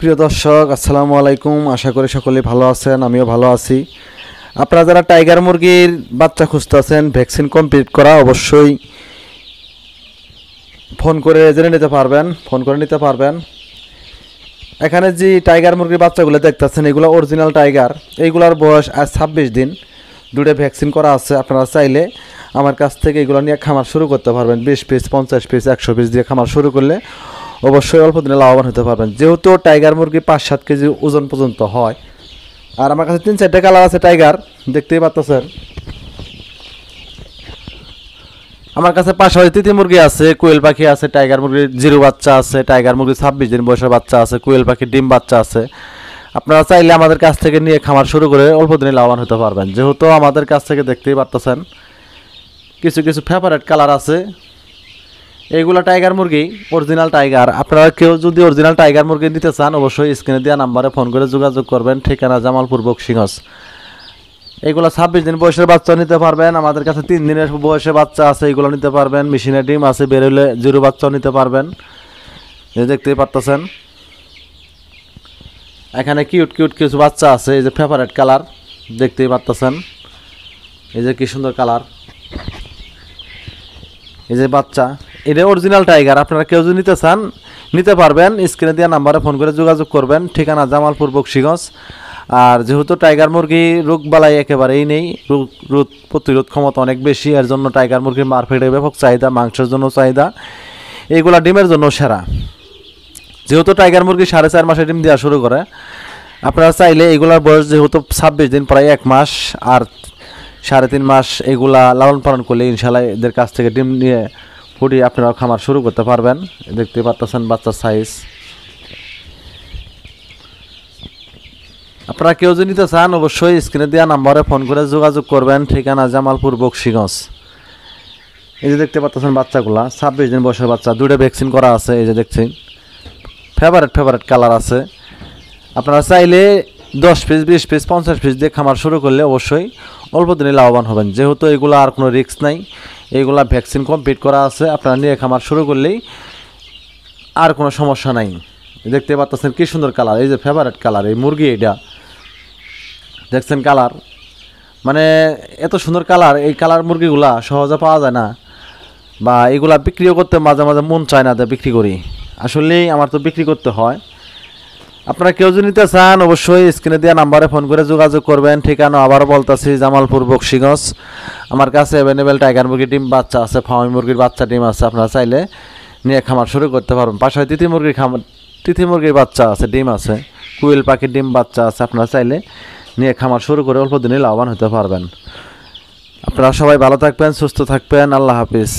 প্রিয় দর্শক, আসসালামু আলাইকুম। আশা করি সকলেই ভালো আছেন, আমিও ভালো আছি। আপনারা যারা টাইগার মুরগির বাচ্চা খুঁজতেছেন, ভ্যাকসিন কমপ্লিট করা, অবশ্যই ফোন করে জেনে নিতে পারবেন, ফোন করে নিতে পারবেন। এখানে যে টাইগার মুরগির বাচ্চাগুলো দেখতেছেন, এগুলো অরিজিনাল টাইগার। এইগুলোর বয়স আজ 26 দিন। দুটো ভ্যাকসিন করা আছে। আপনারা চাইলে আমার কাছ থেকে এগুলো নিয়ে খামার শুরু করতে পারবেন। 20 পিস, 50 পিস, 100 পিস দিয়ে খামার শুরু করলে অবশ্যই অল্প দিনে লাভবান হতে পারবেন। যেহেতু টাইগার মুরগি 5-7 কেজি ওজন পর্যন্ত হয়। আর আমার কাছে 3-4টা কালার আছে টাইগার, দেখতেই পাচ্ছেন। আমার কাছে পাশাপাশি তিতি মুরগি আছে, কোয়েল পাখি আছে, টাইগার মুরগির জিরো বাচ্চা আছে, টাইগার মুরগির 26 দিন বয়সের বাচ্চা আছে, কোয়েল পাখির ডিম বাচ্চা আছে। আপনারা চাইলে আমাদের কাছ থেকে নিয়ে খামার শুরু করে অল্প দিনে লাভবান হতে পারবেন। যেহেতু আমাদের কাছ থেকে দেখতেই পাচ্ছেন কিছু কিছু ফেভারিট কালার আছে। এইগুলো টাইগার মুরগি, অরিজিনাল টাইগার। আপনারা কেউ যদি অরিজিনাল টাইগার মুরগি নিতে চান, অবশ্যই স্ক্রিনে দেওয়া নাম্বারে ফোন করে যোগাযোগ করবেন। ঠিকানা জামালপুর বক্সিগঞ্জ। এগুলো 26 দিন বয়সের বাচ্চা নিতে পারবেন। আমাদের কাছে 3 দিনের বয়সের বাচ্চা আছে, এগুলো নিতে পারবেন। মেশিনের ডিম আছে, বেরোলে জিরো বাচ্চাও নিতে পারবেন। এই দেখতেই পাচ্ছেন এখানে কিউট কিউট কিছু বাচ্চা আছে। এই যে ফেভারিট কালার, দেখতেই পাচ্ছেন। এই যে কি সুন্দর কালার, এই যে বাচ্চা, এটা অরিজিনাল টাইগার। আপনারা কেউ যদি নিতে চান নিতে পারবেন। স্ক্রিনে দেওয়া নাম্বারে ফোন করে যোগাযোগ করবেন। ঠিকানা জামালপুর বক্সিগঞ্জ। আর যেহেতু টাইগার মুরগি রোগবালাই একেবারেই নেই, রোগ প্রতিরোধ ক্ষমতা অনেক বেশি, এর জন্য টাইগার মুরগির মার্কেটে ব্যাপক চাহিদা, মাংসের জন্য চাহিদা, এইগুলা ডিমের জন্য সেরা। যেহেতু টাইগার মুরগি 4.5 মাসে ডিম দেওয়া শুরু করে, আপনারা চাইলে এগুলার বয়স যেহেতু 26 দিন, প্রায় 1 মাস আর 3.5 মাস, এগুলা লালন পালন করলে ইনশাল্লাহ এদের কাছ থেকে ডিম নিয়ে ফুটিয়ে আপনারা খামার শুরু করতে পারবেন। দেখতে পাচ্ছেন বাচ্চার সাইজ। আপনারা কেউ যদি নিতে চান, অবশ্যই স্ক্রিনে দেওয়া নাম্বারে ফোন করে যোগাযোগ করবেন। ঠিকানা জামালপুর বক্সিগঞ্জ। এই যে দেখতে পাচ্ছেন বাচ্চাগুলা 26 দিন বয়সের বাচ্চা, 2টা ভ্যাকসিন করা আছে। এই যে দেখছেন ফেভারিট কালার আছে। আপনারা চাইলে 10 পিস, 20 পিস, 50 পিস দিয়ে খামার শুরু করলে অবশ্যই অল্প দিনে লাভবান হবেন। যেহেতু এগুলো আর কোনো রিস্ক নাই, এইগুলা ভ্যাকসিন কমপ্লিট করা আছে। আপনারা নিয়ে খামার শুরু করলেই আর কোনো সমস্যা নাই। দেখতে পাচ্ছেন কি সুন্দর কালার, এই যে ফেভারিট কালার এই মুরগি। এটা দেখছেন কালার, মানে এত সুন্দর কালার। এই কালার মুরগিগুলা সহজে পাওয়া যায় না, বা এগুলা বিক্রিও করতে মাঝে মাঝে মন চায় না, বিক্রি করি। আসলেই আমার তো বিক্রি করতে হয়। আপনারা কেউ যদি নিতে চান, অবশ্যই স্ক্রিনে দেওয়া নাম্বারে ফোন করে যোগাযোগ করবেন। ঠিকানা আবারও বলতেছি, জামালপুর বক্সিগঞ্জ। আমার কাছে অ্যাভেলেবেল টাইগার মুরগির ডিম বাচ্চা আছে, ফার্মি মুরগির বাচ্চা ডিম আছে। আপনারা চাইলে নিয়ে খামার শুরু করতে পারবেন। পাশাপাশি তিথি মুরগির বাচ্চা আছে, ডিম আছে, কুইল পাখির ডিম বাচ্চা আছে। আপনারা চাইলে নিয়ে খামার শুরু করে অল্প দিনে লাভবান হতে পারবেন। আপনারা সবাই ভালো থাকবেন, সুস্থ থাকবেন। আল্লাহ হাফিজ।